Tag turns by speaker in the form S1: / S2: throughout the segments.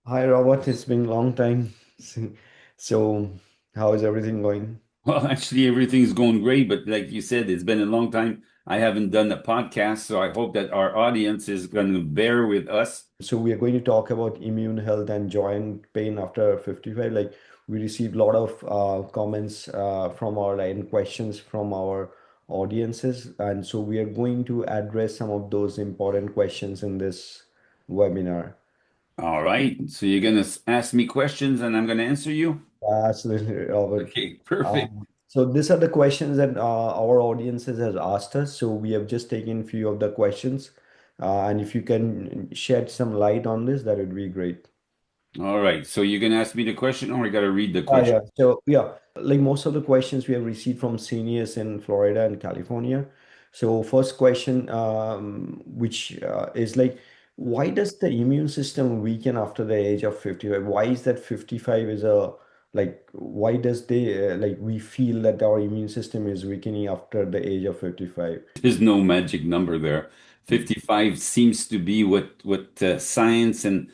S1: Hi Robert, it's been a long time. So, how is everything going?
S2: Well, actually, everything's going great, but like you said, it's been a long time. I haven't done a podcast, so I hope that our audience is going to bear with us.
S1: So, we are going to talk about immune health and joint pain after 55. Like, we received a lot of comments from our and questions from our audiences, and so we are going to address some of those important questions in this webinar.
S2: All right. So you're going to ask me questions and I'm going to answer you?
S1: Absolutely, Robert.
S2: Okay, perfect.
S1: So these are the questions that our audiences has asked us. So we have just taken few of the questions, and if you can shed some light on this, that would be great.
S2: All right. So you're going to ask me the question or I got to read the
S1: Yeah.
S2: question?
S1: So yeah, like most of the questions we have received from seniors in Florida and California. So first question, which is like, why does the immune system weaken after the age of 55? Why is that 55 is a like, why does they like we feel that our immune system is weakening after the age of 55?
S2: There's no magic number there. 55 seems to be what science and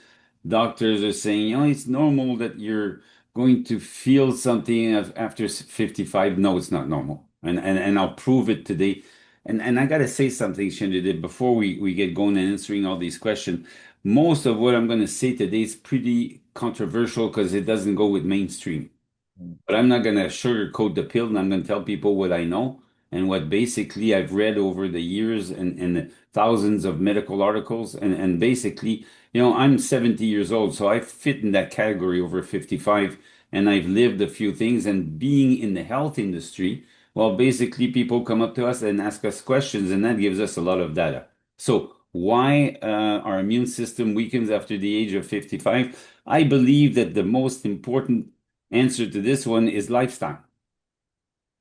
S2: doctors are saying. It's normal that you're going to feel something after 55. No, it's not normal. And I'll prove it today. And I got to say something, Shindy, before we get going and answering all these questions. Most of what I'm going to say today is pretty controversial because it doesn't go with mainstream. But I'm not going to sugarcoat the pill and I'm going to tell people what I know and what basically I've read over the years and thousands of medical articles. And basically, I'm 70 years old, so I fit in that category over 55 and I've lived a few things. And being in the health industry, well, basically, people come up to us and ask us questions, and that gives us a lot of data. So, why our immune system weakens after the age of 55? I believe that the most important answer to this one is lifestyle.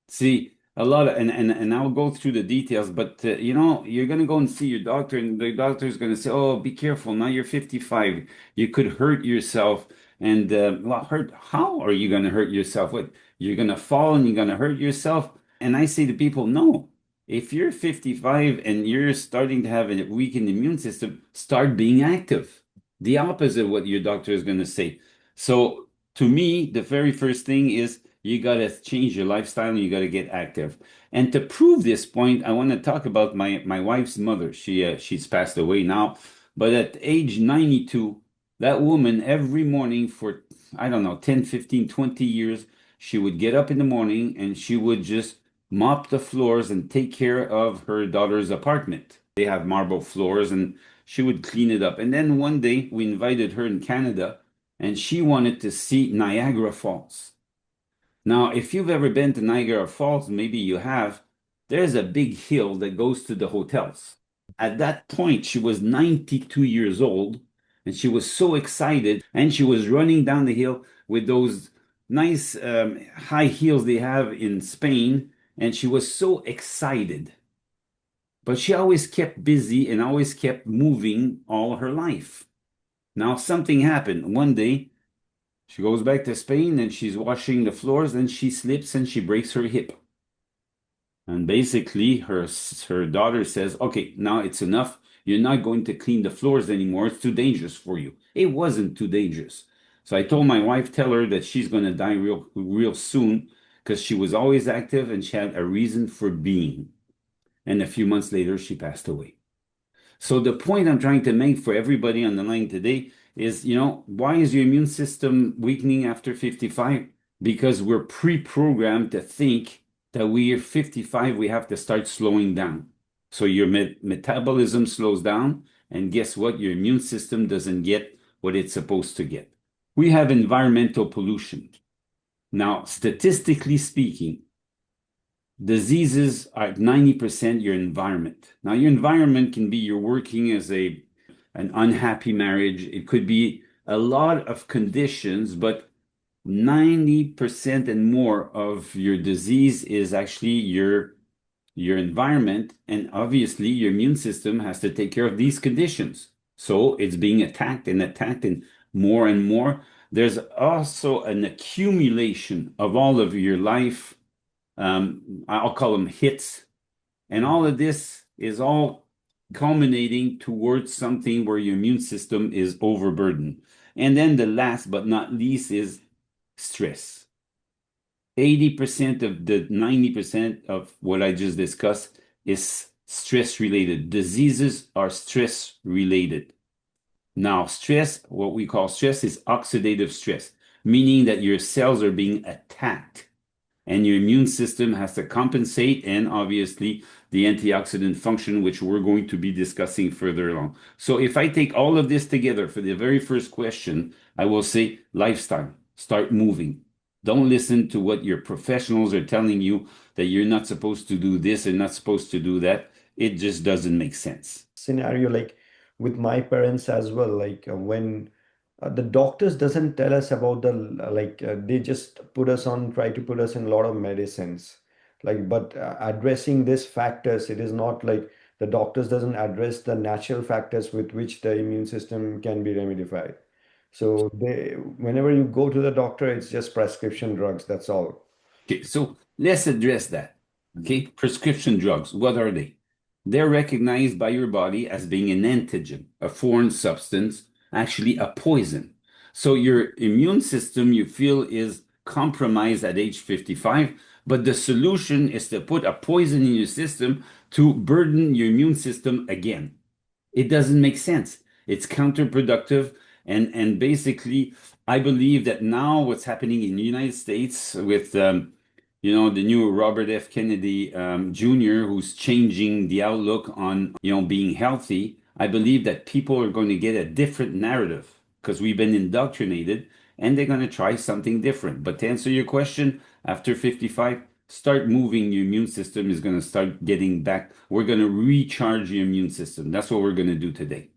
S2: See, a lot of, and I'll go through the details, but you're going to go and see your doctor, and the doctor is going to say, "Oh, be careful. Now you're 55. You could hurt yourself." And well, hurt, how are you going to hurt yourself? What, you're going to fall and you're going to hurt yourself? And I say to people, no. If you're 55 and you're starting to have a weakened immune system, start being active. The opposite of what your doctor is going to say. So to me, the very first thing is you got to change your lifestyle and you got to get active. And to prove this point, I want to talk about my wife's mother. She's passed away now, but at age 92, that woman every morning for I don't know 10, 15, 20 years, she would get up in the morning and she would just mop the floors and take care of her daughter's apartment. They have marble floors and she would clean it up. And then one day we invited her in Canada and she wanted to see Niagara Falls. Now, if you've ever been to Niagara Falls, maybe you have, there's a big hill that goes to the hotels. At that point, she was 92 years old and she was so excited and she was running down the hill with those nice high heels they have in Spain. And she was so excited. But she always kept busy and always kept moving all her life. Now, something happened. One day, she goes back to Spain and she's washing the floors and she slips and she breaks her hip. And basically her daughter says, "Okay, now it's enough. You're not going to clean the floors anymore. It's too dangerous for you." It wasn't too dangerous. So I told my wife, tell her that she's going to die real soon because she was always active and she had a reason for being. And a few months later, she passed away. So the point I'm trying to make for everybody on the line today is, why is your immune system weakening after 55? Because we're pre-programmed to think that we are 55, we have to start slowing down. So your metabolism slows down, and guess what? Your immune system doesn't get what it's supposed to get. We have environmental pollution. Now, statistically speaking, diseases are 90% your environment. Now, your environment can be you're working as an unhappy marriage. It could be a lot of conditions, but 90% and more of your disease is actually your environment. And obviously, your immune system has to take care of these conditions. So it's being attacked and more and more. There's also an accumulation of all of your life, I'll call them hits. And all of this is all culminating towards something where your immune system is overburdened. And then the last but not least is stress. 80% of the 90% of what I just discussed is stress related. Diseases are stress related. Now, stress, what we call stress, is oxidative stress, meaning that your cells are being attacked and your immune system has to compensate, and obviously the antioxidant function, which we're going to be discussing further along. So if I take all of this together for the very first question, I will say lifestyle, start moving. Don't listen to what your professionals are telling you that you're not supposed to do this and not supposed to do that. It just doesn't make sense.
S1: Scenario like with my parents as well, like when the doctors doesn't tell us about the they just put us on, try to put us in a lot of medicines, like, but addressing these factors, it is not like the doctors doesn't address the natural factors with which the immune system can be remedified. So they, whenever you go to the doctor, it's just prescription drugs, that's all.
S2: Okay, so let's address that. Okay, prescription drugs, what are they? They're recognized by your body as being an antigen, a foreign substance, actually a poison. So your immune system you feel is compromised at age 55, but the solution is to put a poison in your system to burden your immune system again. It doesn't make sense. It's counterproductive. And basically, I believe that now what's happening in the United States with the new Robert F. Kennedy Jr., who's changing the outlook on being healthy, I believe that people are going to get a different narrative because we've been indoctrinated and they're going to try something different. But to answer your question, after 55, start moving. Your immune system is going to start getting back. We're going to recharge your immune system. That's what we're going to do today.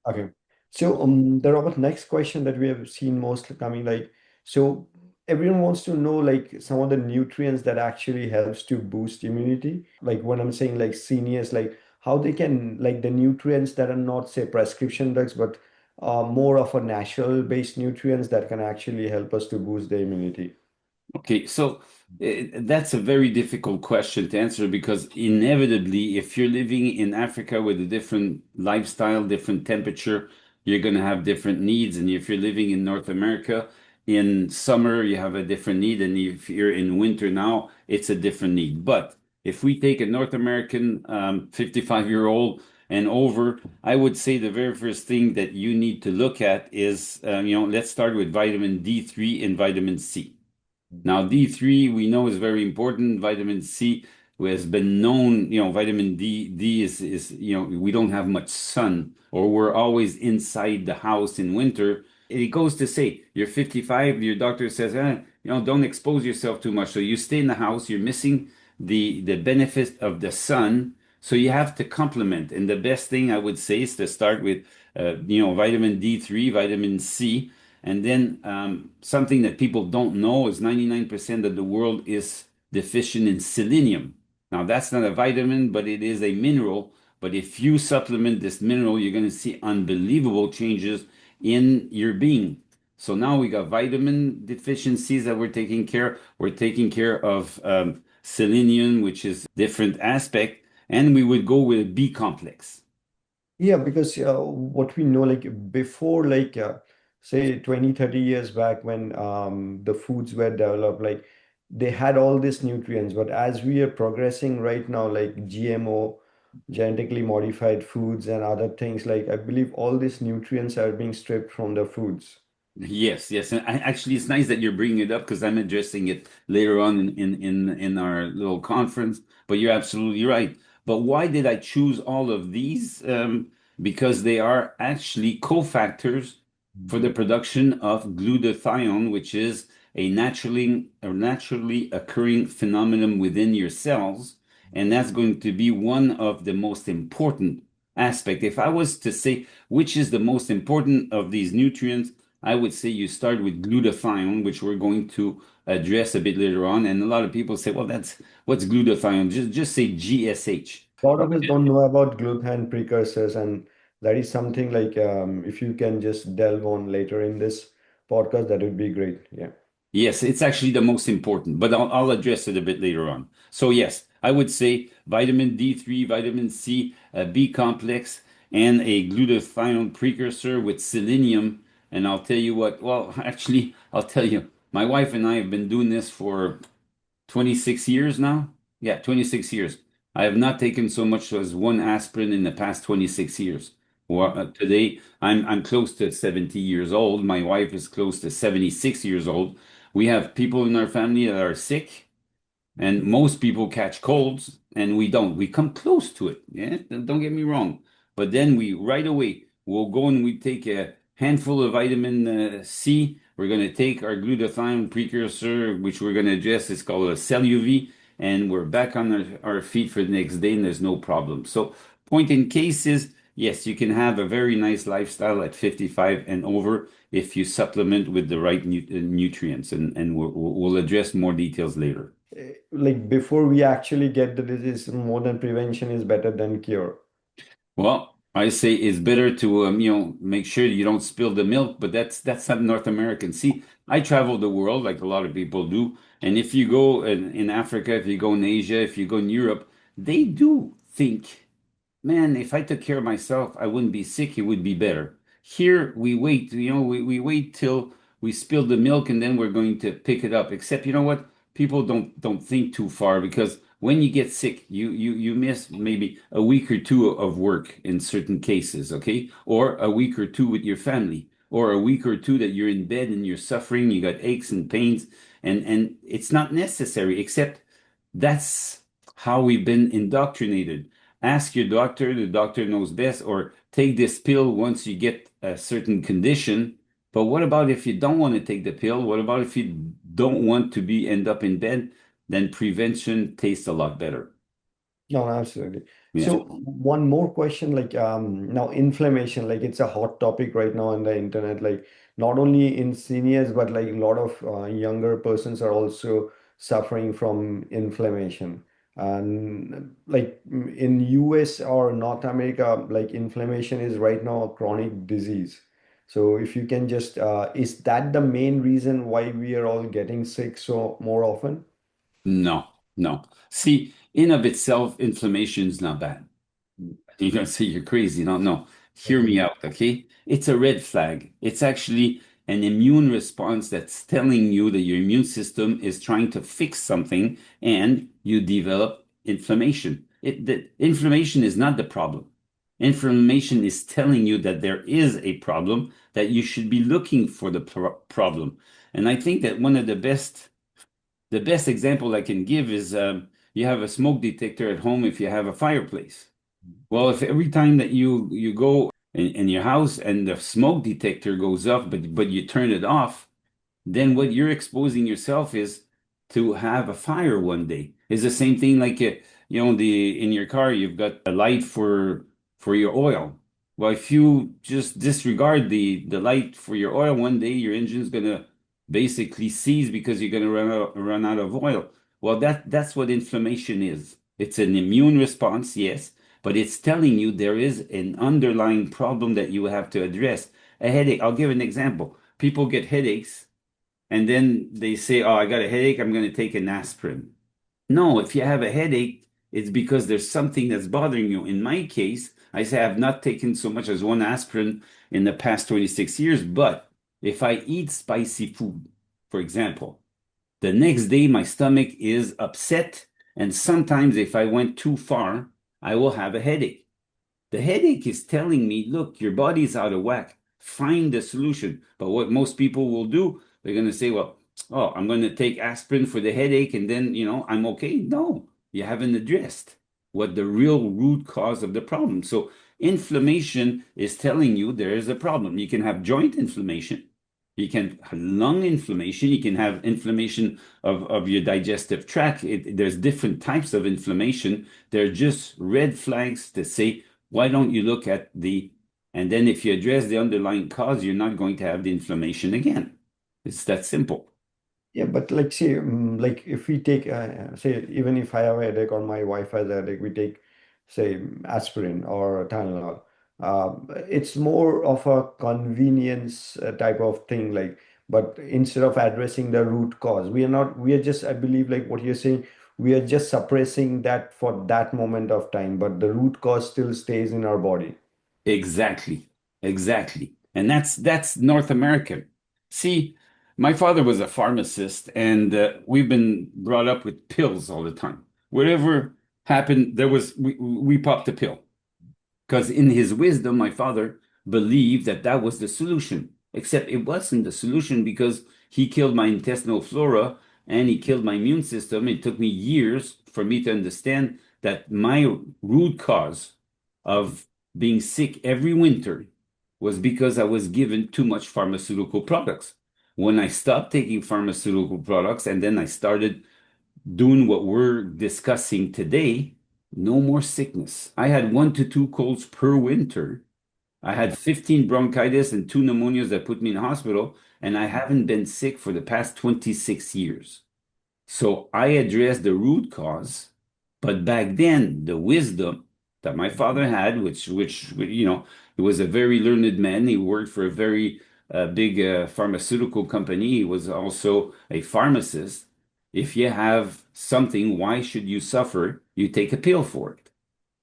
S1: Okay. So, the Robert, next question that we have seen mostly coming, like, so everyone wants to know like some of the nutrients that actually helps to boost immunity. Like when I'm saying like seniors, like how they can, like the nutrients that are not say prescription drugs, but more of a natural based nutrients that can actually help us to boost the immunity.
S2: Okay, so that's a very difficult question to answer because inevitably, if you're living in Africa with a different lifestyle, different temperature, you're going to have different needs. And if you're living in North America, in summer, you have a different need. And if you're in winter now, it's a different need. But if we take a North American 55-year-old and over, I would say the very first thing that you need to look at is, let's start with vitamin D3 and vitamin C. Now, D3 we know is very important. Vitamin C has been known, vitamin D is, we don't have much sun or we're always inside the house in winter. It goes to say, you're 55, your doctor says, don't expose yourself too much. So you stay in the house, you're missing the benefit of the sun. So you have to complement. And the best thing I would say is to start with, vitamin D3, vitamin C. And then something that people don't know is 99% of the world is deficient in selenium. Now, that's not a vitamin, but it is a mineral. But if you supplement this mineral, you're going to see unbelievable changes in your being. So now we got vitamin deficiencies that we're taking care. We're taking care of selenium, which is different aspect, and we would go with a B complex.
S1: Yeah, because what we know, like before, like say 20, 30 years back when the foods were developed, like they had all these nutrients. But as we are progressing right now, like GMO, genetically modified foods and other things, like I believe all these nutrients are being stripped from the foods.
S2: Yes, yes, and actually, it's nice that you're bringing it up because I'm addressing it later on in our little conference. But you're absolutely right. But why did I choose all of these? Because they are actually cofactors for the production of glutathione, which is a naturally occurring phenomenon within your cells, and that's going to be one of the most important aspect. If I was to say which is the most important of these nutrients, I would say you start with glutathione, which we're going to address a bit later on. And a lot of people say, well, that's what's glutathione? Just say GSH.
S1: A lot of us don't know about glucan precursors, and that is something like if you can just delve on later in this podcast, that would be great. Yeah.
S2: Yes, it's actually the most important, but I'll address it a bit later on. So yes, I would say vitamin D3, vitamin C, a B complex, and a glutathione precursor with selenium. And I'll tell you what, well, actually, I'll tell you, my wife and I have been doing this for 26 years now. Yeah, 26 years. I have not taken so much as one aspirin in the past 26 years. Well, today, I'm close to 70 years old. My wife is close to 76 years old. We have people in our family that are sick. And most people catch colds and we don't. We come close to it. Yeah, don't get me wrong. But then we right away we'll go and we take a handful of vitamin C. We're going to take our glutathione precursor, which we're going to adjust. It's called a cell UV, and we're back on our feet for the next day, and there's no problem. So, point in case is yes, you can have a very nice lifestyle at 55 and over if you supplement with the right nutrients, and we'll address more details later.
S1: Like before we actually get the disease, more than prevention is better than cure.
S2: Well, I say it's better to make sure you don't spill the milk, but that's not North American. See, I travel the world like a lot of people do, and if you go in Africa, if you go in Asia, if you go in Europe, they do think, man, if I took care of myself, I wouldn't be sick, it would be better. Here we wait, we wait till we spill the milk and then we're going to pick it up. Except you know what? People don't think too far because when you get sick, you miss maybe a week or two of work in certain cases, okay? Or a week or two with your family, or a week or two that you're in bed and you're suffering, you got aches and pains, and it's not necessary, except that's how we've been indoctrinated. Ask your doctor, the doctor knows best, or take this pill once you get a certain condition. But what about if you don't want to take the pill? What about if you don't want to be end up in bed? Then prevention tastes a lot better.
S1: No, absolutely.
S2: Yeah.
S1: So one more question, like now inflammation, like it's a hot topic right now on the internet, like not only in seniors, but like a lot of younger persons are also suffering from inflammation. And like in US or North America, like inflammation is right now a chronic disease. So if you can just, is that the main reason why we are all getting sick so more often?
S2: No, no. See, in of itself, inflammation is not bad. You're gonna say you're crazy. No, no. Hear me
S1: Okay.
S2: out, okay? It's a red flag. It's actually an immune response that's telling you that your immune system is trying to fix something and you develop inflammation. The inflammation is not the problem. Inflammation is telling you that there is a problem, that you should be looking for the problem. And I think that one of the best example I can give is you have a smoke detector at home if you have a fireplace. Well, if every time that you go in your house and the smoke detector goes off, but you turn it off, then what you're exposing yourself is to have a fire one day. It's the same thing like the in your car you've got a light for your oil. Well, if you just disregard the light for your oil one day, your engine's gonna basically seize because you're gonna run out of oil. Well, that's what inflammation is. It's an immune response, yes, but it's telling you there is an underlying problem that you have to address. A headache. I'll give an example. People get headaches and then they say, "Oh, I got a headache. I'm going to take an aspirin." No, if you have a headache, it's because there's something that's bothering you. In my case, I say I've not taken so much as one aspirin in the past 26 years, but if I eat spicy food, for example, the next day my stomach is upset, and sometimes if I went too far, I will have a headache. The headache is telling me, look, your body's out of whack. Find the solution. But what most people will do, they're going to say, well, oh, I'm going to take aspirin for the headache and then, I'm okay. No, you haven't addressed what the real root cause of the problem. So inflammation is telling you there is a problem. You can have joint inflammation. You can have lung inflammation. You can have inflammation of your digestive tract. There's different types of inflammation. They're just red flags to say, why don't you look at and then if you address the underlying cause, you're not going to have the inflammation again. It's that simple.
S1: Yeah, but like say, like if we take, say, even if I have a headache or my wife has a headache, we take, say, aspirin or Tylenol. It's more of a convenience type of thing, like, but instead of addressing the root cause, we are not, we are just, I believe, like what you're saying, we are just suppressing that for that moment of time, but the root cause still stays in our body.
S2: Exactly. Exactly. And that's North American. See, my father was a pharmacist, and we've been brought up with pills all the time. Whatever happened, we popped a pill. Because in his wisdom, my father believed that that was the solution. Except it wasn't the solution because he killed my intestinal flora and he killed my immune system. It took me years for me to understand that my root cause of being sick every winter was because I was given too much pharmaceutical products. When I stopped taking pharmaceutical products and then I started doing what we're discussing today, no more sickness. I had 1 to 2 colds per winter. I had 15 bronchitis and 2 pneumonias that put me in the hospital, and I haven't been sick for the past 26 years. So I addressed the root cause, but back then the wisdom that my father had, which he was a very learned man. He worked for a very big pharmaceutical company. He was also a pharmacist. If you have something, why should you suffer? You take a pill for it.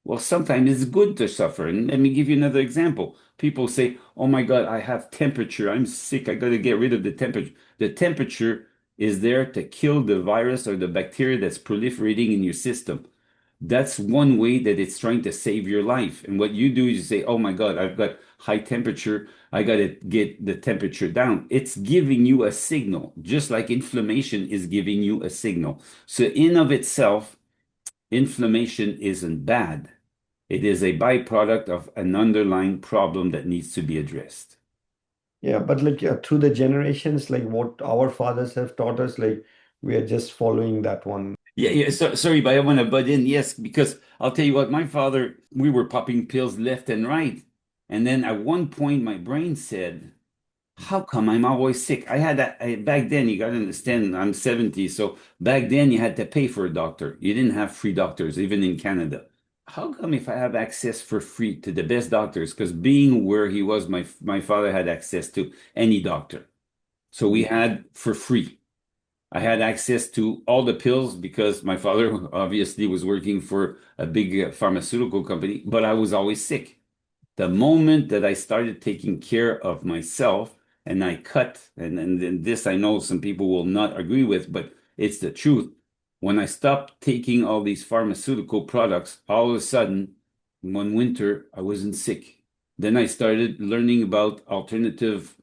S2: Well, sometimes it's good to suffer. And let me give you another example. People say, "Oh my God, I have temperature. I'm sick. I got to get rid of the temperature." The temperature is there to kill the virus or the bacteria that's proliferating in your system. That's one way that it's trying to save your life. And what you do is you say, "Oh my God, I've got high temperature. I got to get the temperature down." It's giving you a signal, just like inflammation is giving you a signal. So in of itself, inflammation isn't bad. It is a byproduct of an underlying problem that needs to be addressed.
S1: Yeah, but like through the generations, like what our fathers have taught us, like we are just following that one.
S2: Yeah, yeah. So, sorry, but I want to butt in. Yes, because I'll tell you what, my father, we were popping pills left and right. And then at one point, my brain said, how come I'm always sick? I had that back then, you got to understand, I'm 70. So back then, you had to pay for a doctor. You didn't have free doctors, even in Canada. How come if I have access for free to the best doctors? Because being where he was, my father had access to any doctor. So we had for free. I had access to all the pills because my father obviously was working for a big pharmaceutical company, but I was always sick. The moment that I started taking care of myself and I cut, and this I know some people will not agree with, but it's the truth. When I stopped taking all these pharmaceutical products, all of a sudden, one winter, I wasn't sick. Then I started learning about alternative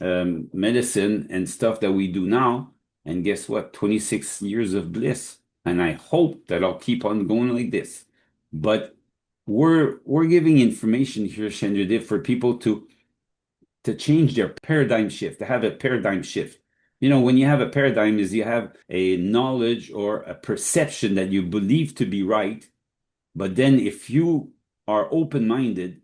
S2: medicine and stuff that we do now. And guess what? 26 years of bliss. And I hope that I'll keep on going like this. But we're giving information here, Shendradev, for people to change their paradigm shift, to have a paradigm shift. You know, when you have a paradigm is you have a knowledge or a perception that you believe to be right, but then if you are open-minded,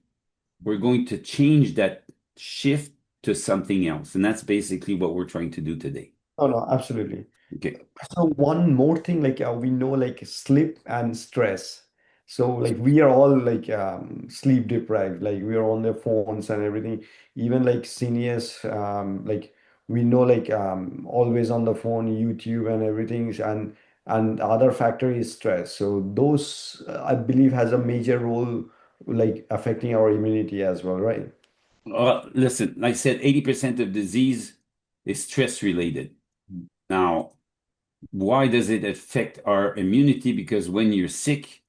S2: we're going to change that shift to something else. And that's basically what we're trying to do today.
S1: Oh no, absolutely.
S2: Okay.
S1: So one more thing, like we know, like sleep and stress. So like we are all like sleep deprived. Like we are on their phones and everything. Even like seniors, like we know, like always on the phone, YouTube and everything. And other factor is stress. So those I believe has a major role, like affecting our immunity as well, right?
S2: Listen, like I said, 80% of disease is stress related. Now, why does it affect our immunity? Because when you're sick,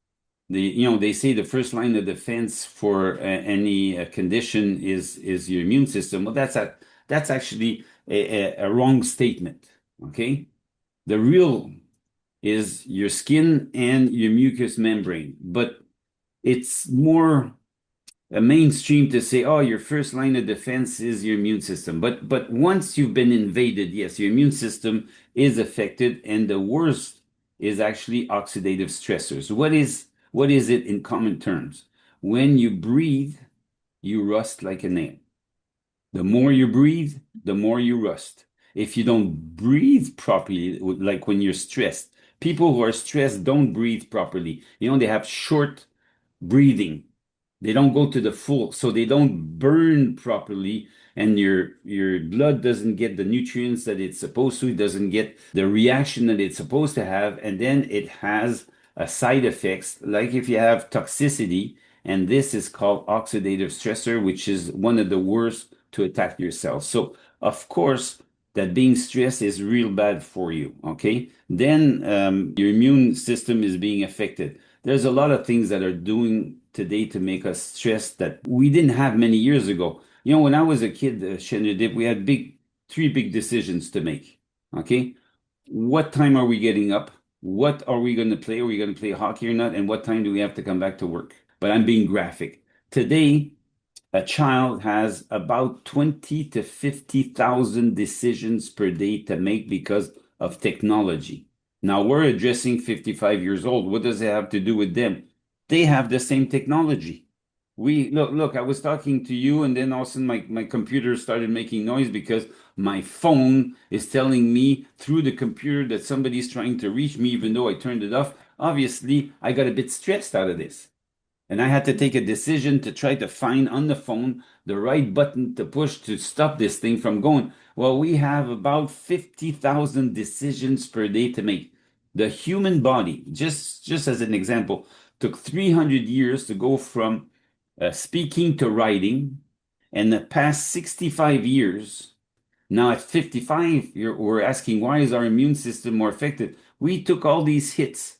S2: they say the first line of defense for any condition is your immune system. Well, that's actually a wrong statement. Okay, the real is your skin and your mucous membrane, but it's more a mainstream to say, oh, your first line of defense is your immune system. But once you've been invaded, yes, your immune system is affected, and the worst is actually oxidative stressors. What is it in common terms? When you breathe, you rust like a nail. The more you breathe, the more you rust. If you don't breathe properly, like when you're stressed, people who are stressed don't breathe properly. They have short breathing. They don't go to the full, so they don't burn properly and your blood doesn't get the nutrients that it's supposed to, it doesn't get the reaction that it's supposed to have, and then it has a side effects like if you have toxicity, and this is called oxidative stressor, which is one of the worst to attack your cells. So of course that being stressed is real bad for you. Okay, then your immune system is being affected. There's a lot of things that are doing today to make us stressed that we didn't have many years ago. You know, when I was a kid, Shenadip, we had three big decisions to make. Okay, what time are we getting up? What are we going to play? Are we going to play hockey or not? And what time do we have to come back to work? But I'm being graphic. Today, a child has about 20 to 50,000 decisions per day to make because of technology. Now we're addressing 55 years old. What does it have to do with them? They have the same technology. We look, I was talking to you, and then all of a sudden my computer started making noise because my phone is telling me through the computer that somebody's trying to reach me, even though I turned it off. Obviously, I got a bit stressed out of this. And I had to take a decision to try to find on the phone the right button to push to stop this thing from going. Well, we have about 50,000 decisions per day to make. The human body, just as an example, took 300 years to go from speaking to writing. And the past 65 years, now at 55, we're asking why is our immune system more affected? We took all these hits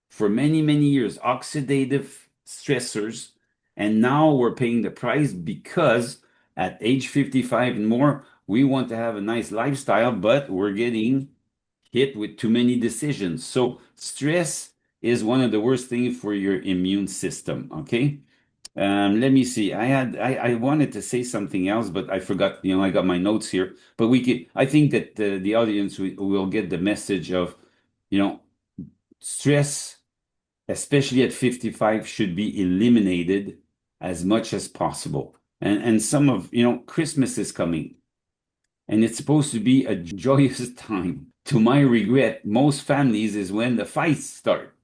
S2: for many, many years, oxidative stressors. And now we're paying the price because at age 55 and more, we want to have a nice lifestyle, but we're getting hit with too many decisions. So stress is one of the worst things for your immune system. Okay. Let me see. I wanted to say something else, but I forgot. You know, I got my notes here. But we could. I think that the audience will get the message of, you know, stress especially at 55, should be eliminated as much as possible. And some of, you know, Christmas is coming and it's supposed to be a joyous time. To my regret, most families is when the fights start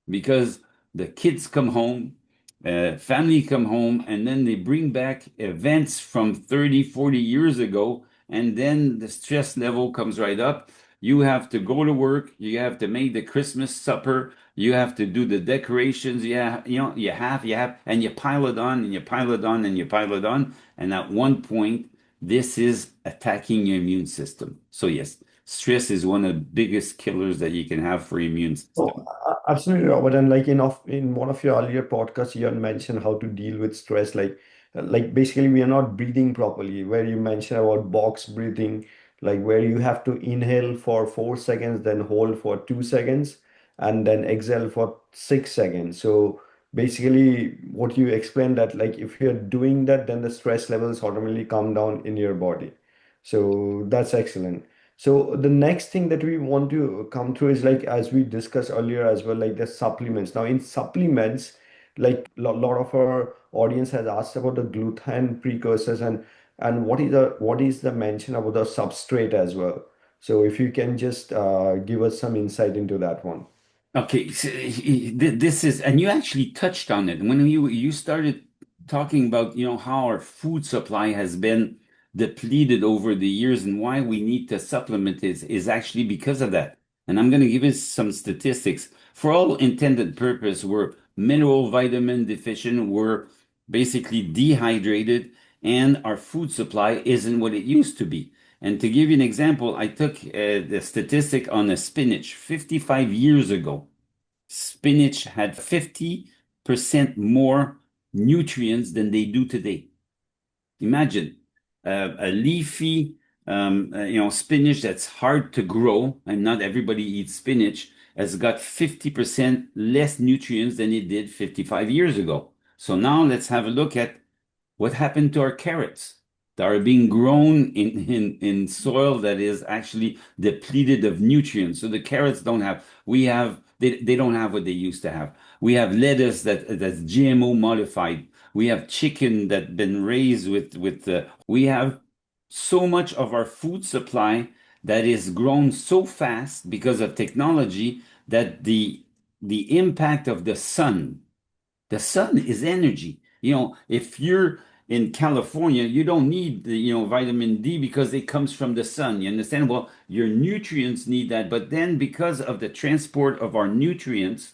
S2: because the kids come home, family come home, and then they bring back events from 30, 40 years ago, and then the stress level comes right up. You have to go to work, you have to make the Christmas supper, you have to do the decorations, you know, and you pile it on and you pile it on and you pile it on. And at one point, this is attacking your immune system. So yes, stress is one of the biggest killers that you can have for your immune
S1: Oh,
S2: system.
S1: absolutely, Robert. And like in one of your earlier podcasts, you had mentioned how to deal with stress. Like basically, we are not breathing properly. Where you mentioned about box breathing, like where you have to inhale for 4 seconds, then hold for 2 seconds, and then exhale for 6 seconds. So basically, what you explained that like if you're doing that, then the stress levels automatically come down in your body. So that's excellent. So the next thing that we want to come through is like as we discussed earlier as well, like the supplements. Now in supplements, like lot of our audience has asked about the gluten precursors and what is the mention about the substrate as well. So if you can just give us some insight into that one.
S2: Okay, so this is, and you actually touched on it when you started talking about, you know, how our food supply has been depleted over the years and why we need to supplement is actually because of that. And I'm going to give you some statistics. For all intended purpose, we're mineral vitamin deficient, we're basically dehydrated, and our food supply isn't what it used to be. And to give you an example, I took the statistic on a spinach 55 years ago. Spinach had 50% more nutrients than they do today. Imagine a leafy, you know, spinach that's hard to grow, and not everybody eats spinach, has got 50% less nutrients than it did 55 years ago. So now let's have a look at what happened to our carrots that are being grown in soil that is actually depleted of nutrients? So the carrots don't have, they don't have what they used to have. We have lettuce that's GMO modified. We have chicken that's been raised we have so much of our food supply that is grown so fast because of technology that the impact of the sun is energy. You know, if you're in California, you don't need the, vitamin D because it comes from the sun. You understand? Well, your nutrients need that, but then because of the transport of our nutrients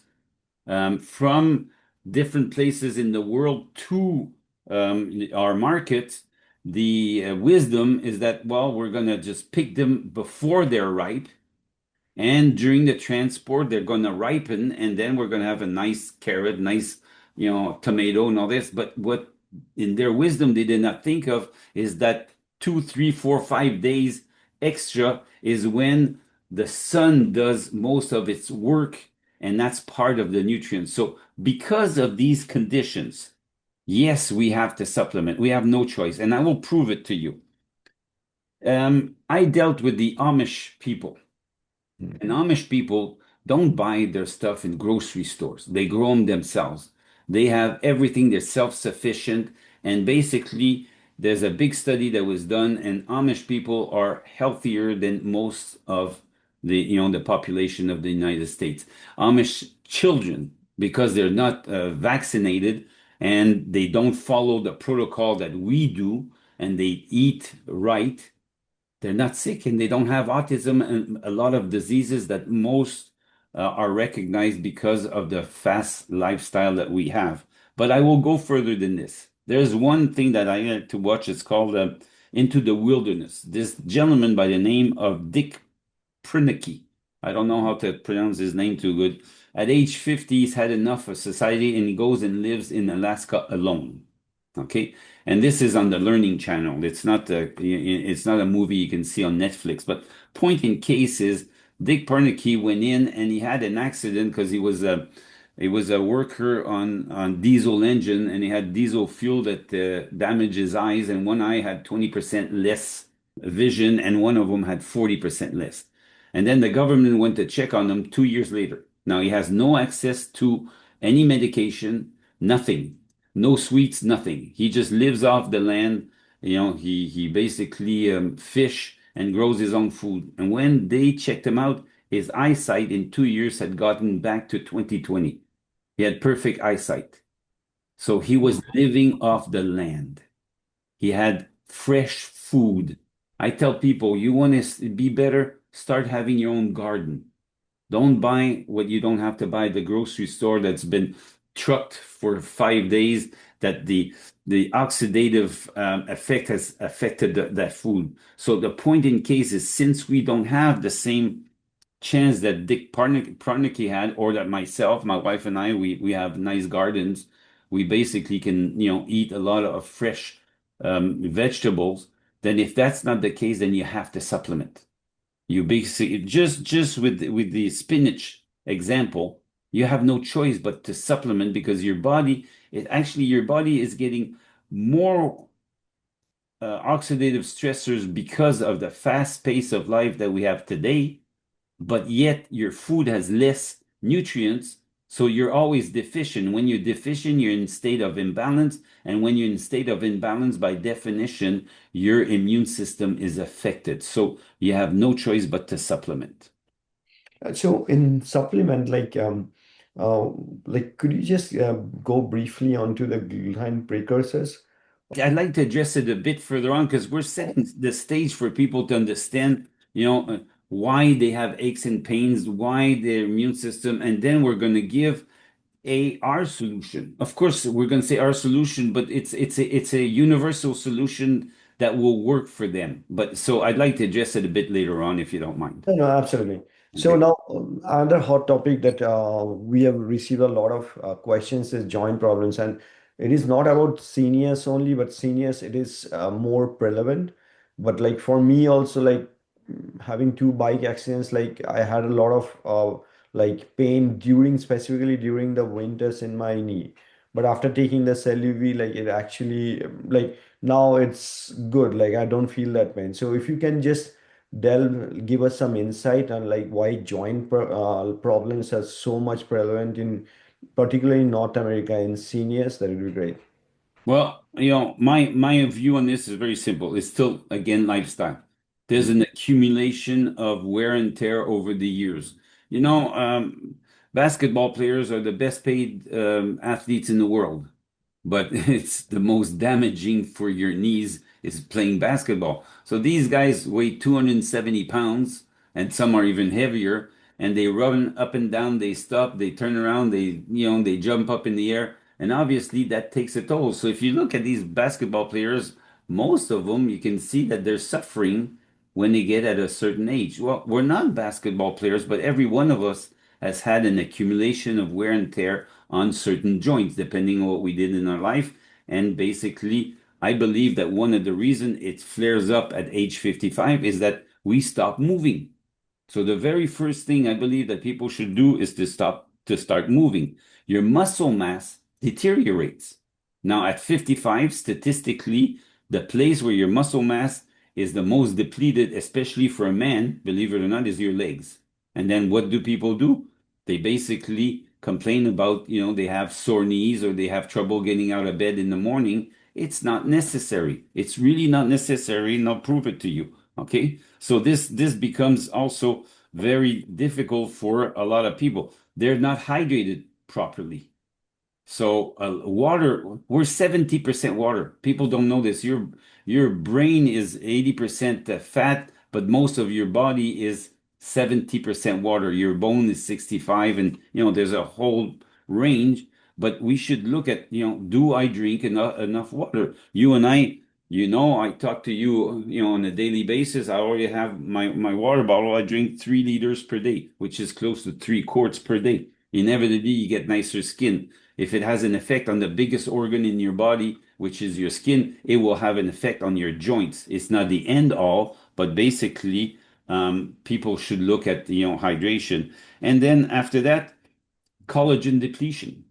S2: from different places in the world to our markets, the wisdom is that, well, we're going to just pick them before they're ripe, and during the transport, they're going to ripen, and then we're going to have a nice carrot, nice, tomato, and all this. But what in their wisdom they did not think of is that 2, 3, 4, 5 days extra is when the sun does most of its work, and that's part of the nutrients. So, because of these conditions, yes, we have to supplement. We have no choice, and I will prove it to you. I dealt with the Amish people. And
S1: Mm.
S2: Amish people don't buy their stuff in grocery stores. They grow them themselves. They have everything, they're self-sufficient. And basically, there's a big study that was done, and Amish people are healthier than most of the population of the United States. Amish children, because they're not vaccinated and they don't follow the protocol that we do, and they eat right, they're not sick and they don't have autism and a lot of diseases that most are recognized because of the fast lifestyle that we have. But I will go further than this. There's one thing that I like to watch. It's called Into the Wilderness. This gentleman by the name of Dick Prinicky. I don't know how to pronounce his name too good. At age 50, he's had enough of society and he goes and lives in Alaska alone. Okay. And this is on the Learning Channel. It's not a movie you can see on Netflix. But point in case is Dick Parnicky went in and he had an accident because he was a worker on diesel engine, and he had diesel fuel that damaged his eyes, and one eye had 20% less vision and one of them had 40% less. And then the government went to check on him 2 years later. Now he has no access to any medication, nothing, no sweets, nothing. He just lives off the land. He basically fish and grows his own food. And when they checked him out, his eyesight in 2 years had gotten back to 20/20. He had perfect eyesight. So he was living off the land. He had fresh food. I tell people, you want to be better, start having your own garden. Don't buy what you don't have to buy at the grocery store that's been trucked for 5 days, that the oxidative effect has affected that food. So the point in case is, since we don't have the same chance that Dick Parnicky had, or that myself, my wife and I, we have nice gardens. We basically can, eat a lot of fresh vegetables. Then if that's not the case, then you have to supplement. You basically just with the spinach example, you have no choice but to supplement, because your body is getting more oxidative stressors because of the fast pace of life that we have today, but yet your food has less nutrients, so you're always deficient. When you're deficient, you're in state of imbalance, and when you're in state of imbalance, by definition, your immune system is affected. So you have no choice but to supplement.
S1: So in supplement, uh, could you just go briefly onto the glutamine precursors?
S2: I'd like to address it a bit further on because we're setting the stage for people to understand, why they have aches and pains, why their immune system, and then we're going to give our solution. Of course, we're going to say our solution, but it's a universal solution that will work for them. But so I'd like to address it a bit later on, if you don't mind.
S1: No, no, absolutely. So
S2: Okay.
S1: now, another hot topic that we have received a lot of questions is joint problems, and it is not about seniors only, but seniors it is more prevalent. But like for me also, like having two bike accidents, like I had a lot of like pain during specifically during the winters in my knee. But after taking the Celevi, like it actually like now it's good. Like I don't feel that pain. So if you can just give us some insight on like why problems are so much prevalent in particularly in North America in seniors, that would be great.
S2: Well, my view on this is very simple. It's still, again, lifestyle. There's
S1: Mm.
S2: an accumulation of wear and tear over the years. Basketball players are the best paid athletes in the world. but it's the most damaging for your knees is playing basketball. So these guys weigh 270 pounds, and some are even heavier, and they run up and down, they stop, they turn around, they jump up in the air, and obviously that takes a toll. So if you look at these basketball players, most of them you can see that they're suffering when they get at a certain age. Well, we're not basketball players, but every one of us has had an accumulation of wear and tear on certain joints, depending on what we did in our life. And basically, I believe that one of the reasons it flares up at age 55 is that we stop moving. So the very first thing I believe that people should do is to start moving. Your muscle mass deteriorates. Now at 55, statistically, the place where your muscle mass is the most depleted, especially for a man, believe it or not, is your legs. And then what do people do? They basically complain about, they have sore knees or they have trouble getting out of bed in the morning. It's not necessary. It's really not necessary, and I'll prove it to you. Okay? So this becomes also very difficult for a lot of people. They're not hydrated properly. So water, we're 70% water. People don't know this. Your brain is 80% fat, but most of your body is 70% water. Your bone is 65, and there's a whole range. But we should look at, do I drink enough water? You and I talk to you, on a daily basis. I already have my water bottle. I drink 3 liters per day, which is close to 3 quarts per day. Inevitably, you get nicer skin. If it has an effect on the biggest organ in your body, which is your skin, it will have an effect on your joints. It's not the end all, but basically, people should look at hydration. And then after that, collagen depletion.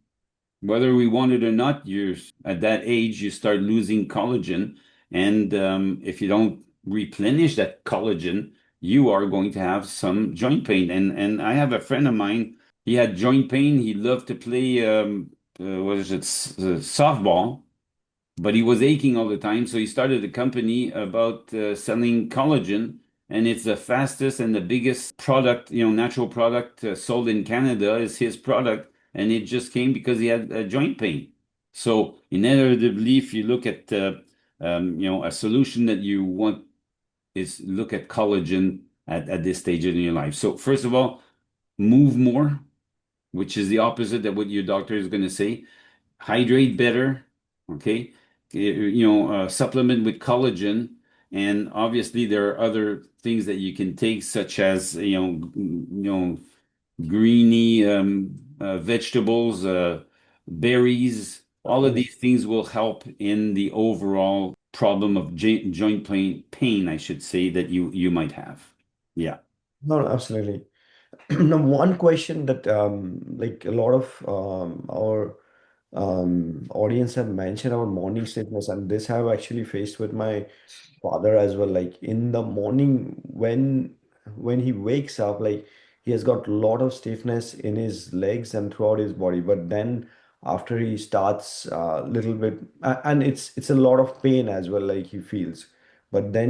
S2: Whether we want it or not, you're at that age, you start losing collagen, and if you don't replenish that collagen, you are going to have some joint pain. And I have a friend of mine. He had joint pain. He loved to play what is it, softball, but he was aching all the time. So he started a company about selling collagen, and it's the fastest and the biggest product, natural product sold in Canada is his product, and it just came because he had a joint pain. So inevitably, if you look at a solution that you want is look at collagen at this stage in your life. So first of all, move more, which is the opposite of what your doctor is going to say. Hydrate better, okay? Supplement with collagen, and obviously there are other things that you can take, such as greeny vegetables, berries. All of these things will help in the overall problem of joint pain, I should say, that you might have. Yeah.
S1: No, no, absolutely. Now, one question that like a lot of our audience have mentioned about morning sickness, and this have actually faced with my father as well. Like in the morning when he wakes up, like he has got a lot of stiffness in his legs and throughout his body. But then after he starts a little bit, and it's a lot of pain as well, like he feels. But then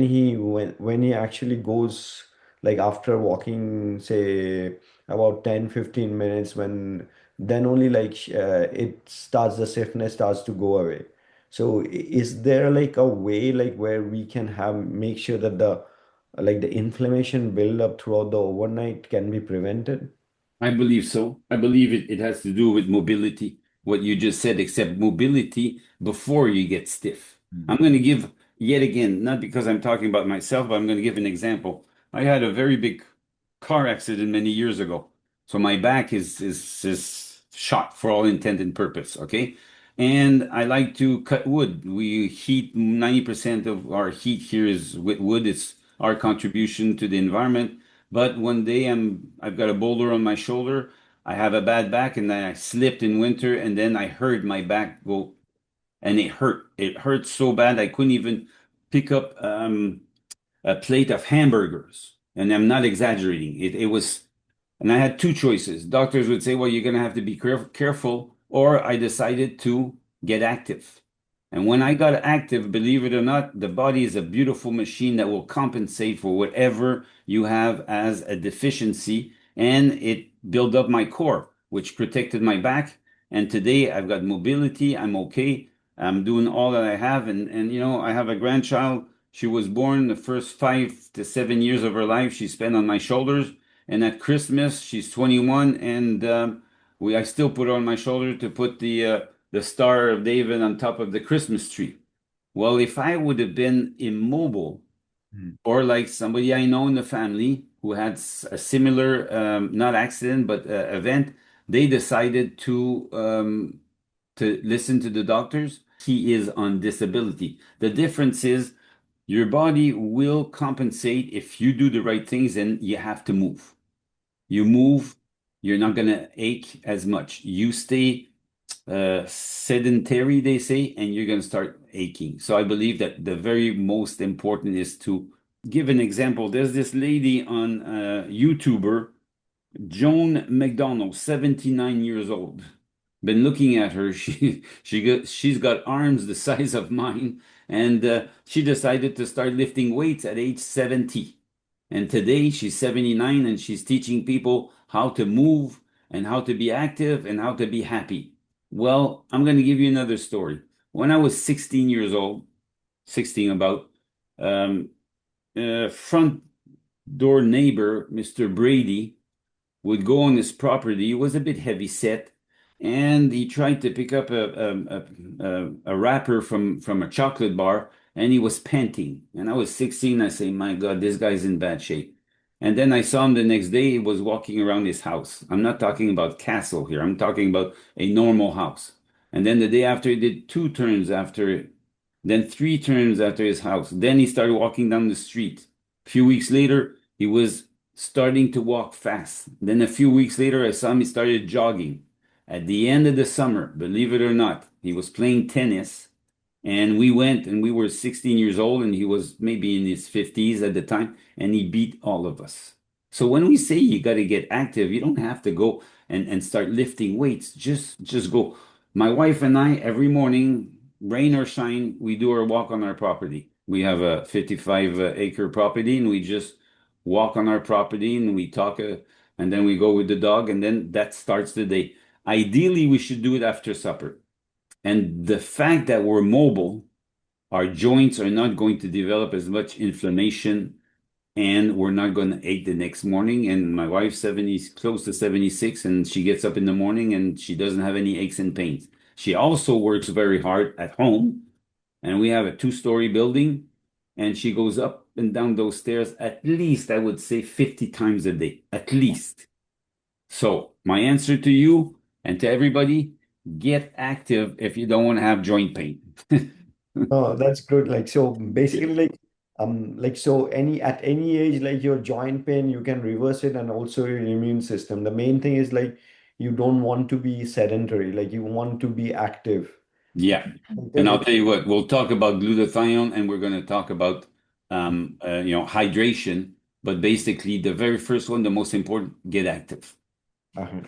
S1: when he actually goes, like after walking, say about 10-15 minutes, when then only like it starts, the stiffness starts to go away. So is there like a way like where we can have make sure that the inflammation build up throughout the overnight can be prevented?
S2: I believe so. I believe it has to do with mobility, what you just said, except mobility before you get stiff. I'm going to give, yet again, not because I'm talking about myself, but I'm going to give an example. I had a very big car accident many years ago. So my back is shot for all intent and purpose, okay? And I like to cut wood. We heat 90% of our heat here is with wood. It's our contribution to the environment. But one day I've got a boulder on my shoulder. I have a bad back, and then I slipped in winter, and then I heard my back go, and it hurt. It hurt so bad I couldn't even pick up a plate of hamburgers. And I'm not exaggerating. It was, and I had two choices. Doctors would say, well, you're going to have to be careful, or I decided to get active. And when I got active, believe it or not, the body is a beautiful machine that will compensate for whatever you have as a deficiency. And it built up my core, which protected my back. And today I've got mobility. I'm okay. I'm doing all that I have, and I have a grandchild. She was born the first 5 to 7 years of her life she spent on my shoulders, and at Christmas she's 21, and I still put her on my shoulder to put the Star of David on top of the Christmas tree. Well, if I would have been immobile,
S1: Mm.
S2: or like somebody I know in the family who had a similar, not accident, but event, they decided to listen to the doctors. He is on disability. The difference is your body will compensate if you do the right things and you have to move. You move, you're not going to ache as much. You stay sedentary, they say, and you're going to start aching. So I believe that the very most important is to give an example. There's this lady on YouTuber, Joan McDonald, 79 years old. Been looking at her. She's got arms the size of mine, and she decided to start lifting weights at age 70. And today she's 79 and she's teaching people how to move and how to be active and how to be happy. Well, I'm going to give you another story. When I was 16 years old, 16 about, um, front door neighbor, Mr. Brady, would go on his property. He was a bit heavy set, and he tried to pick up a wrapper from a chocolate bar, and he was panting. And I was 16. I say, my God, this guy's in bad shape. And then I saw him the next day. He was walking around his house. I'm not talking about castle here. I'm talking about a normal house. And then the day after, he did two turns after, then three turns after his house. Then he started walking down the street. A few weeks later, he was starting to walk fast. Then a few weeks later, I saw him, he started jogging. At the end of the summer, believe it or not, he was playing tennis. And we went and we were 16 years old and he was maybe in his 50s at the time and he beat all of us. So when we say you got to get active, you don't have to go and start lifting weights. Just go. My wife and I, every morning, rain or shine, we do our walk on our property. We have a 55 acre property and we just walk on our property and we talk and then we go with the dog and then that starts the day. Ideally, we should do it after supper. And the fact that we're mobile, our joints are not going to develop as much inflammation and we're not going to ache the next morning. And my wife's 70, close to 76, and she gets up in the morning and she doesn't have any aches and pains. She also works very hard at home, and we have a two-story building, and she goes up and down those stairs at least, I would say, 50 times a day, at least. So my answer to you and to everybody, get active if you don't want to have joint pain.
S1: Oh, that's good. Like so basically like so at any age like your joint pain you can reverse it and also your immune system. The main thing is like you don't want to be sedentary, like you want to be active.
S2: Yeah. And I'll
S1: Like
S2: tell you what, we'll talk about glutathione and we're going to talk about hydration, but basically the very first one, the most important, get active.
S1: uh-huh.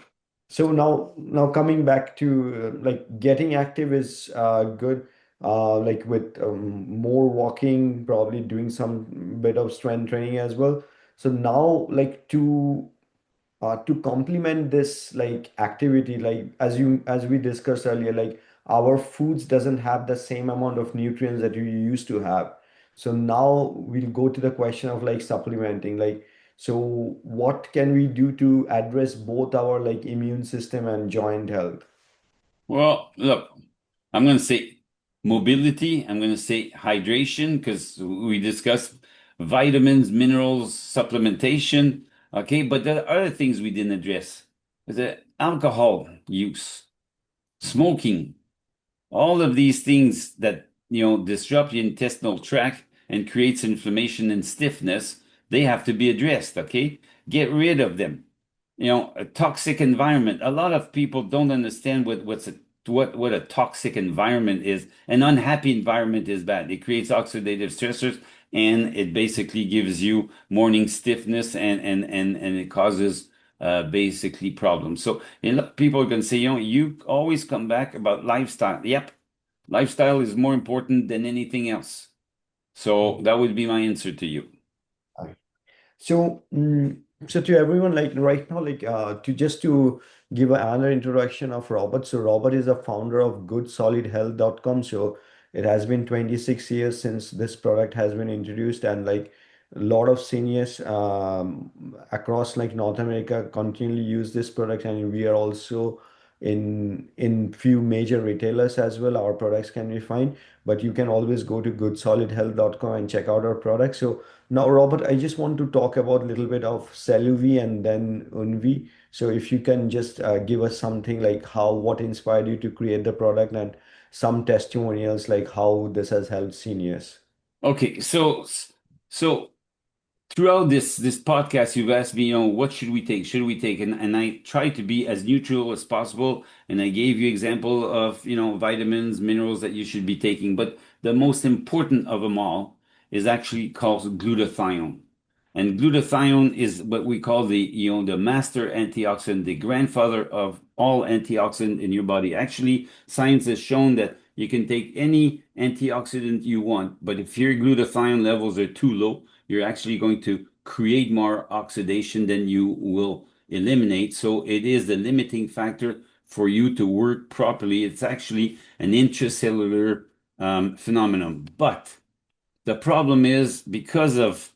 S1: So now coming back to like getting active is good. Like with more walking, probably doing some bit of strength training as well. So now like to complement this like activity, like as we discussed earlier, like our foods doesn't have the same amount of nutrients that you used to have. So now we'll go to the question of like supplementing, like so what can we do to address both our like immune system and joint health?
S2: Well, look, I'm going to say mobility. I'm going to say hydration because we discussed vitamins, minerals, supplementation. Okay, but there are other things we didn't address. The alcohol use, smoking, all of these things that disrupt the intestinal tract and creates inflammation and stiffness, they have to be addressed. Okay, get rid of them. A toxic environment. A lot of people don't understand what a toxic environment is. An unhappy environment is bad. It creates oxidative stressors and it basically gives you morning stiffness and it causes basically problems. So people are going to say, you always come back about lifestyle. Yep, lifestyle is more important than anything else. So that would be my answer to you.
S1: So So to everyone, like right now, like to give another introduction of Robert. So Robert is the founder of GoodSolidHealth.com. So it has been 26 years since this product has been introduced, and like a lot of seniors across like North America continually use this product, and we are also in few major retailers as well. Our products can be found, but you can always go to GoodSolidHealth.com and check out our products. So now, Robert, I just want to talk about a little bit of Celuvi and then Unvi. So if you can just give us something like what inspired you to create the product and some testimonials like how this has helped seniors.
S2: Okay, so throughout this podcast, you've asked me, what should we take? Should we take? And I try to be as neutral as possible. And I gave you example of, vitamins, minerals that you should be taking. But the most important of them all is actually called glutathione. And glutathione is what we call the master antioxidant, the grandfather of all antioxidant in your body. Actually, science has shown that you can take any antioxidant you want, but if your glutathione levels are too low, you're actually going to create more oxidation than you will eliminate. So it is the limiting factor for you to work properly. It's actually an intracellular phenomenon. But the problem is because of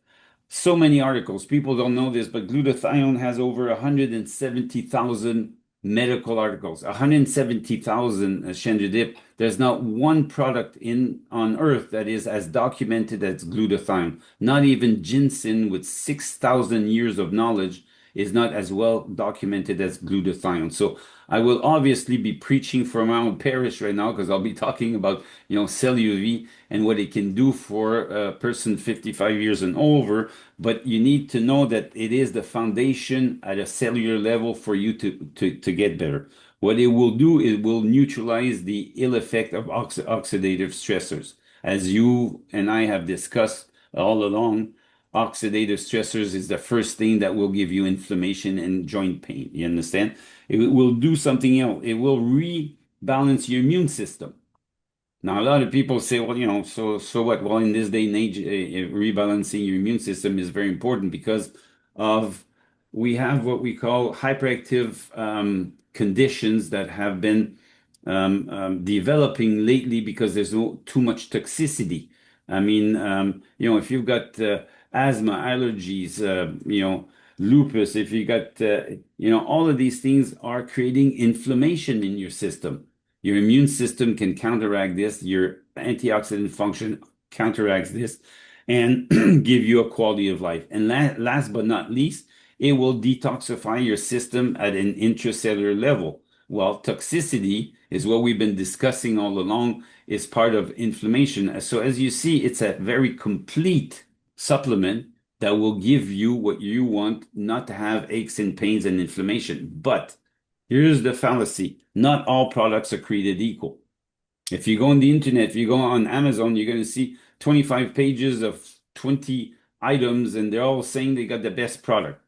S2: so many articles, people don't know this, but glutathione has over 170,000 medical articles. 170,000, Shendra. There's not one product in on earth that is as documented as glutathione. Not even ginseng, with 6,000 years of knowledge, is not as well documented as glutathione. So I will obviously be preaching from my own parish right now because I'll be talking about, cell UV and what it can do for a person 55 years and over. But you need to know that it is the foundation at a cellular level for you to get better. What it will do, it will neutralize the ill effect of oxidative stressors. As you and I have discussed all along, oxidative stressors is the first thing that will give you inflammation and joint pain. You understand? It will do something else. It will rebalance your immune system. Now, a lot of people say, well, so what? Well, in this day and age, rebalancing your immune system is very important because of we have what we call hyperactive conditions that have been developing lately because there's too much toxicity. I mean, if you've got asthma, allergies, lupus, if you got, all of these things are creating inflammation in your system. Your immune system can counteract this. Your antioxidant function counteracts this and give you a quality of life. And last but not least, it will detoxify your system at an intracellular level. Well, toxicity is what we've been discussing all along, is part of inflammation. So as you see, it's a very complete supplement that will give you what you want, not to have aches and pains and inflammation. But here's the fallacy. Not all products are created equal. If you go on the internet, if you go on Amazon, you're going to see 25 pages of 20 items, and they're all saying they got the best product.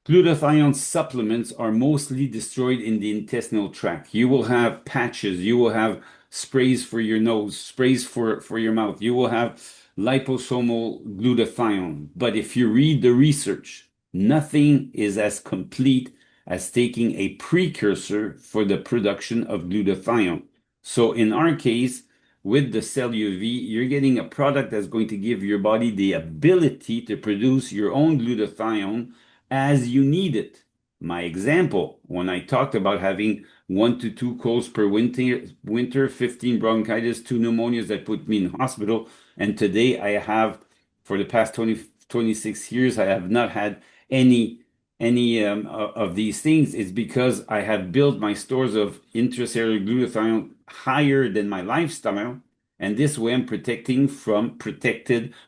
S2: Glutathione supplements are mostly destroyed in the intestinal tract. You will have patches, you will have sprays for your nose, sprays for your mouth, you will have liposomal glutathione. But if you read the research, nothing is as complete as taking a precursor for the production of glutathione. So in our case, with the Cell UV, you're getting a product that's going to give your body the ability to produce your own glutathione as you need it. My example, when I talked about having 1 to 2 colds per winter, 15 bronchitis, 2 pneumonias that put me in hospital, and today I have, for the past 26 years, I have not had any of these things. It's because I have built my stores of intracellular glutathione higher than my lifestyle, and this way I'm protected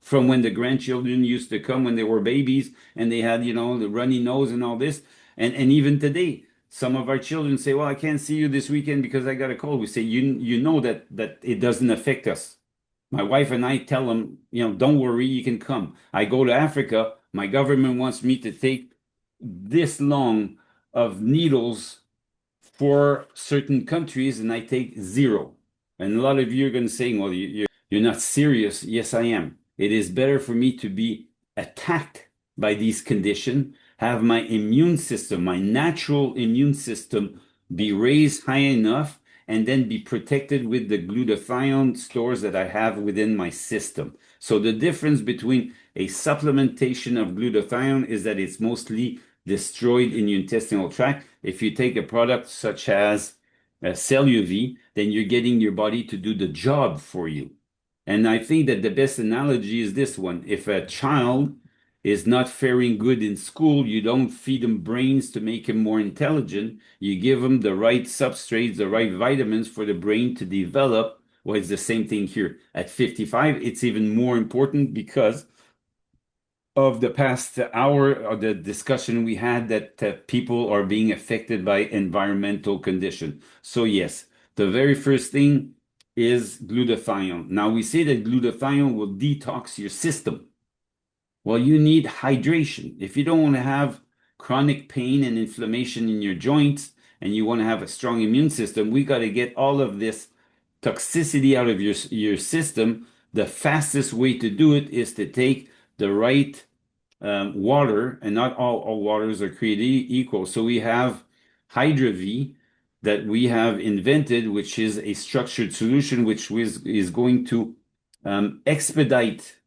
S2: from when the grandchildren used to come when they were babies and they had, the runny nose and all this. And even today, some of our children say, well, I can't see you this weekend because I got a cold. We say, you know that it doesn't affect us. My wife and I tell them, don't worry, you can come. I go to Africa, my government wants me to take this long of needles for certain countries, and I take zero. And a lot of you are going to say, well, you're not serious. Yes, I am. It is better for me to be attacked by these conditions have my immune system, my natural immune system, be raised high enough and then be protected with the glutathione stores that I have within my system. So the difference between a supplementation of glutathione is that it's mostly destroyed in your intestinal tract. If you take a product such as CelluV, then you're getting your body to do the job for you. And I think that the best analogy is this one. If a child is not faring good in school, you don't feed him brains to make him more intelligent. You give him the right substrates, the right vitamins for the brain to develop. Well, it's the same thing here. At 55, it's even more important because of the past hour of the discussion we had that people are being affected by environmental condition. So yes, the very first thing is glutathione. Now we say that glutathione will detox your system. Well, you need hydration. If you don't want to have chronic pain and inflammation in your joints and you want to have a strong immune system, we got to get all of this toxicity out of your system. The fastest way to do it is to take the right water, and not all waters are created equal. So we have Hydra V that we have invented, which is a structured solution, which is going to expedite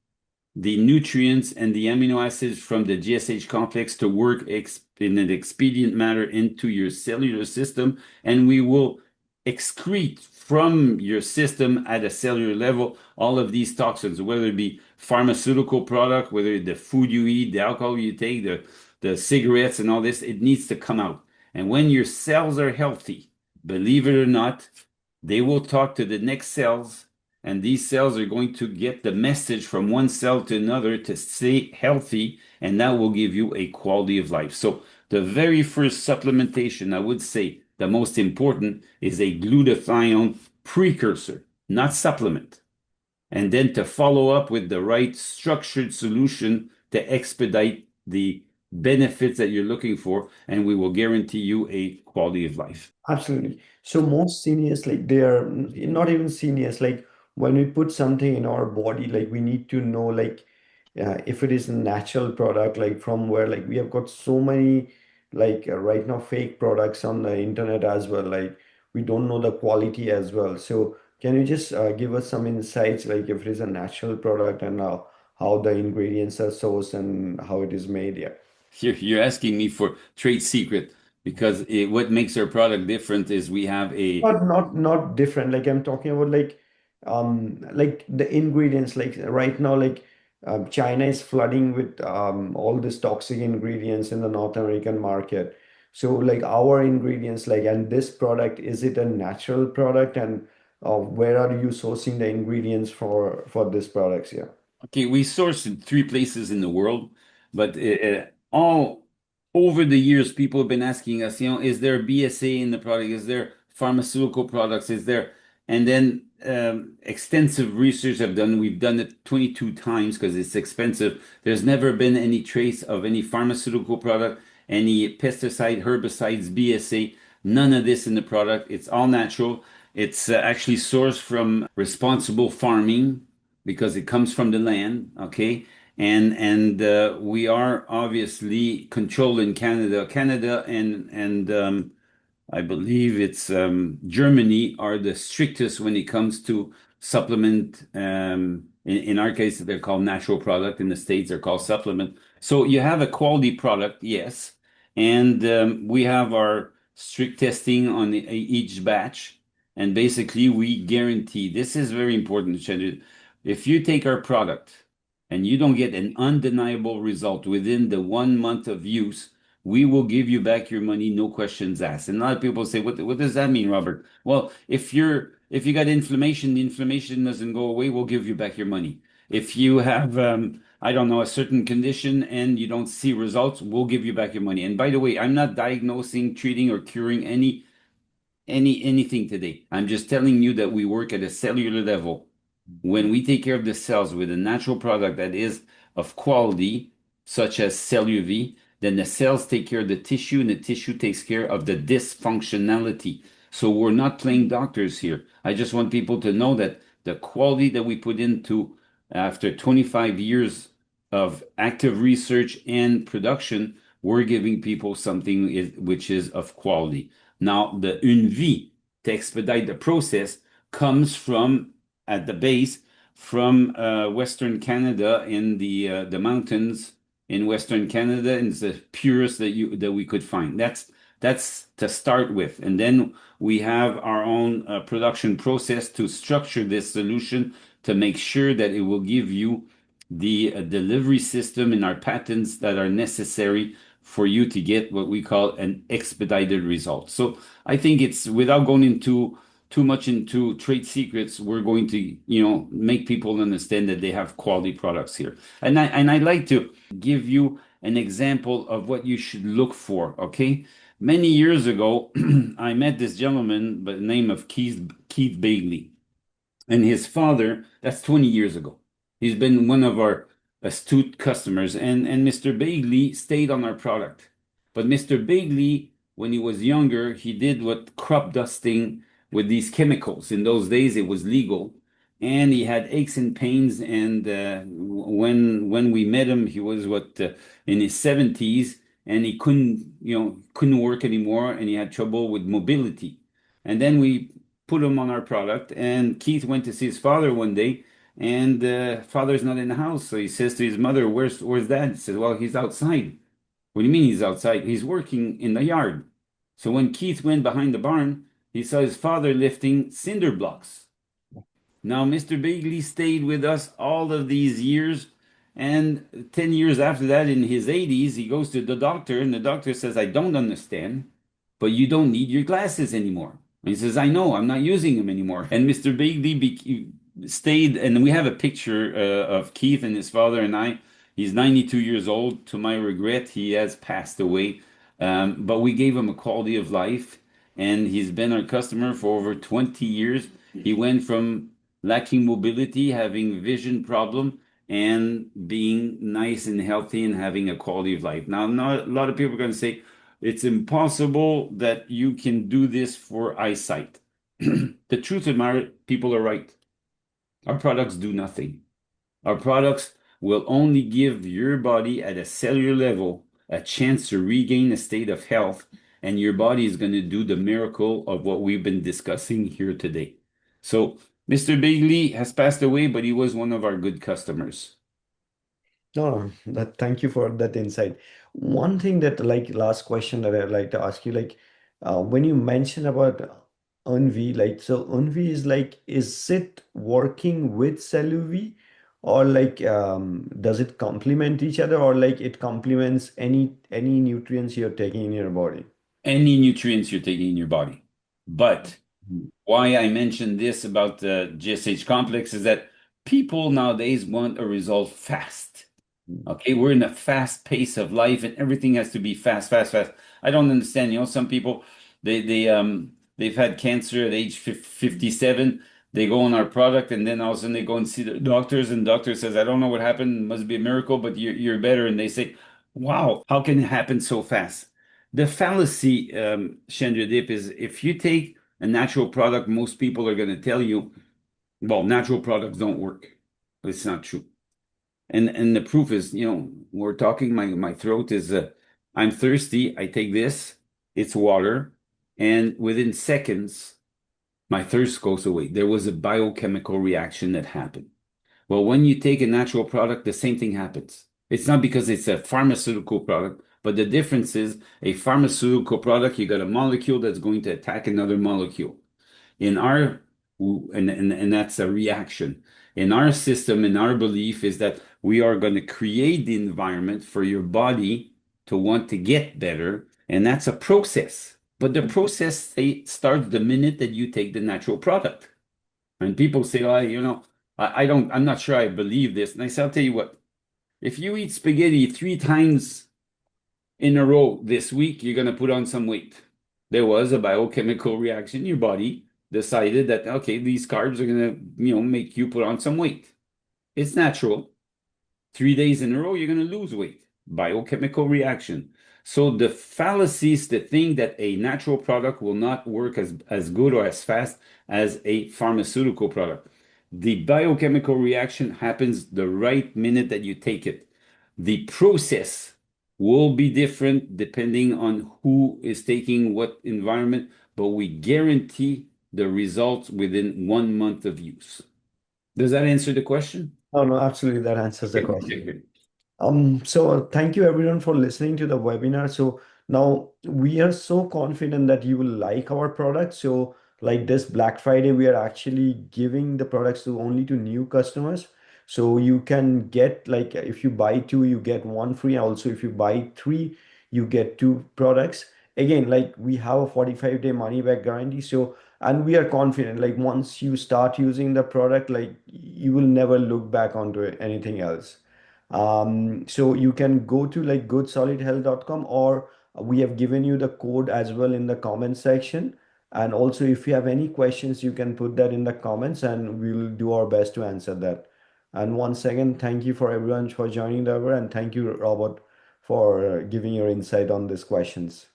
S2: the nutrients and the amino acids from the GSH complex to work in an expedient manner into your cellular system, and we will excrete from your system at a cellular level all of these toxins, whether it be pharmaceutical product, whether the food you eat, the alcohol you take, the cigarettes and all this, it needs to come out. And when your cells are healthy, believe it or not, they will talk to the next cells, and these cells are going to get the message from one cell to another to stay healthy, and that will give you a quality of life. So the very first supplementation, I would say the most important, is a glutathione precursor, not supplement. And then to follow up with the right structured solution to expedite the benefits that you're looking for, and we will guarantee you a quality of life.
S1: Absolutely. So most seniors, like they are not even seniors, like when we put something in our body, like we need to know like if it is a natural product, like from where like we have got so many like right now fake products on the internet as well. Like we don't know the quality as well. So can you just give us some insights, like if it is a natural product and how the ingredients are sourced and how it is made? Yeah.
S2: You're asking me for trade secret because what makes our product different is we have a
S1: Not different. Like I'm talking about like the ingredients. Like right now, like China is flooding with all these toxic ingredients in the North American market. So like our ingredients, like and this product, is it a natural product? And where are you sourcing the ingredients for these products? Yeah.
S2: okay, we source in three places in the world, but all over the years, people have been asking us, is there BSA in the product? Is there pharmaceutical products? Is there? And then extensive research I've done. We've done it 22 times because it's expensive. There's never been any trace of any pharmaceutical product, any pesticide, herbicides, BSA, none of this in the product. It's all natural. It's actually sourced from responsible farming because it comes from the land, okay? And we are obviously controlled in Canada. Canada and I believe it's Germany are the strictest when it comes to supplement. In our case, they're called natural product. In the States, they're called supplement. So you have a quality product, yes, and we have our strict testing on each batch, and basically we guarantee. This is very important, Chandra. If you take our product and you don't get an undeniable result within the 1 month of use, we will give you back your money, no questions asked. And a lot of people say, what does that mean, Robert? Well, if you got inflammation, the inflammation doesn't go away, we'll give you back your money. If you have I don't know, a certain condition and you don't see results, we'll give you back your money. And by the way, I'm not diagnosing, treating, or curing anything today. I'm just telling you that we work at a cellular level. When we take care of the cells with a natural product that is of quality, such as CelluV, then the cells take care of the tissue and the tissue takes care of the dysfunctionality. So we're not playing doctors here. I just want people to know that the quality that we put into after 25 years of active research and production, we're giving people something which is of quality. Now, the une vie to expedite the process comes from at the base from Western Canada in the mountains in Western Canada, and it's the purest that we could find. That's to start with, and then we have our own production process to structure this solution to make sure that it will give you the delivery system and our patents that are necessary for you to get what we call an expedited result. So I think it's without going into too much into trade secrets, we're going to, make people understand that they have quality products here. And I'd like to give you an example of what you should look for, okay? Many years ago, I met this gentleman by the name of Keith Bailey. And his father, that's 20 years ago. He's been one of our astute customers. And Mr. Bagley stayed on our product. But Mr. Bagley, when he was younger, he did what crop dusting with these chemicals. In those days, it was legal. And he had aches and pains. And when we met him, he was in his 70s, and he couldn't work anymore, and he had trouble with mobility. And then we put him on our product. And Keith went to see his father one day, and father's not in the house. So he says to his mother, "Where's dad?" He says, "Well, he's outside." "What do you mean he's outside?" "He's working in the yard." So when Keith went behind the barn, he saw his father lifting cinder blocks. Now, Mr. Bigley stayed with us all of these years. And 10 years after that, in his 80s, he goes to the doctor, and the doctor says, "I don't understand, but you don't need your glasses anymore." And he says, "I know, I'm not using them anymore." And Mr. Bigley stayed, and we have a picture of Keith and his father and I. He's 92 years old. To my regret, he has passed away. But we gave him a quality of life, and he's been our customer for over 20 years. He went from lacking mobility, having vision problem, and being nice and healthy and having a quality of life. Now, not a lot of people are going to say it's impossible that you can do this for eyesight. The truth of the matter, people are right. Our products do nothing. Our products will only give your body at a cellular level a chance to regain a state of health, and your body is going to do the miracle of what we've been discussing here today. So, Mr. Bigley has passed away, but he was one of our good customers.
S1: No, thank you for that insight. One thing that like last question that I'd like to ask you, like when you mention about Unvi, like so Unvi is like, is it working with Celuvi, or like does it complement each other, or like it complements any nutrients you're taking in your body?
S2: Any nutrients you're taking in your body. But why I mentioned this about the GSH complex is that people nowadays want a result fast. Okay, we're in a fast pace of life, and everything has to be fast, fast, fast. I don't understand. Some people they've had cancer at age 57. They go on our product, and then all of a sudden they go and see the doctors, and the doctor says, "I don't know what happened. It must be a miracle, but you're better." And they say, "Wow, how can it happen so fast?" The fallacy, Chandradip, is if you take a natural product, most people are going to tell you, "Well, natural products don't work." But it's not true. And the proof is, we're talking, my throat is I'm thirsty, I take this, it's water, and within seconds my thirst goes away. There was a biochemical reaction that happened. Well, when you take a natural product, the same thing happens. It's not because it's a pharmaceutical product, but the difference is a pharmaceutical product, you got a molecule that's going to attack another molecule. In our and that's a reaction. In our system, in our belief is that we are going to create the environment for your body to want to get better, and that's a process. But the process starts the minute that you take the natural product. And people say, "Oh, I'm not sure I believe this." And I say, "I'll tell you what, if you eat spaghetti 3 times in a row this week, you're going to put on some weight." There was a biochemical reaction. Your body decided that, okay, these carbs are going to, make you put on some weight. It's natural. 3 days in a row, you're going to lose weight. Biochemical reaction. So the fallacy is to think that a natural product will not work as good or as fast as a pharmaceutical product. The biochemical reaction happens the right minute that you take it. The process will be different depending on who is taking what environment, but we guarantee the results within 1 month of use. Does that answer the question?
S1: No, no, absolutely. That answers the
S2: Okay,
S1: question.
S2: okay, good.
S1: Thank you everyone for listening to the webinar. So now we are so confident that you will like our product. So like this Black Friday, we are actually giving the products to only to new customers. So you can get like if you buy two, you get one free. Also, if you buy three, you get two products. Again, like we have a 45-day money back guarantee. So and we are confident like once you start using the product, like you will never look back onto it, anything else. So you can go to like goodsolidhealth.com, or we have given you the code as well in the comment section. And also, if you have any questions, you can put that in the comments and we'll do our best to answer that. And once again, thank you for everyone for joining the hour, and thank you, Robert, for giving your insight on these questions.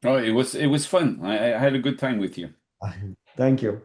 S2: Oh, it was fun. I had a good time with you.
S1: Thank you.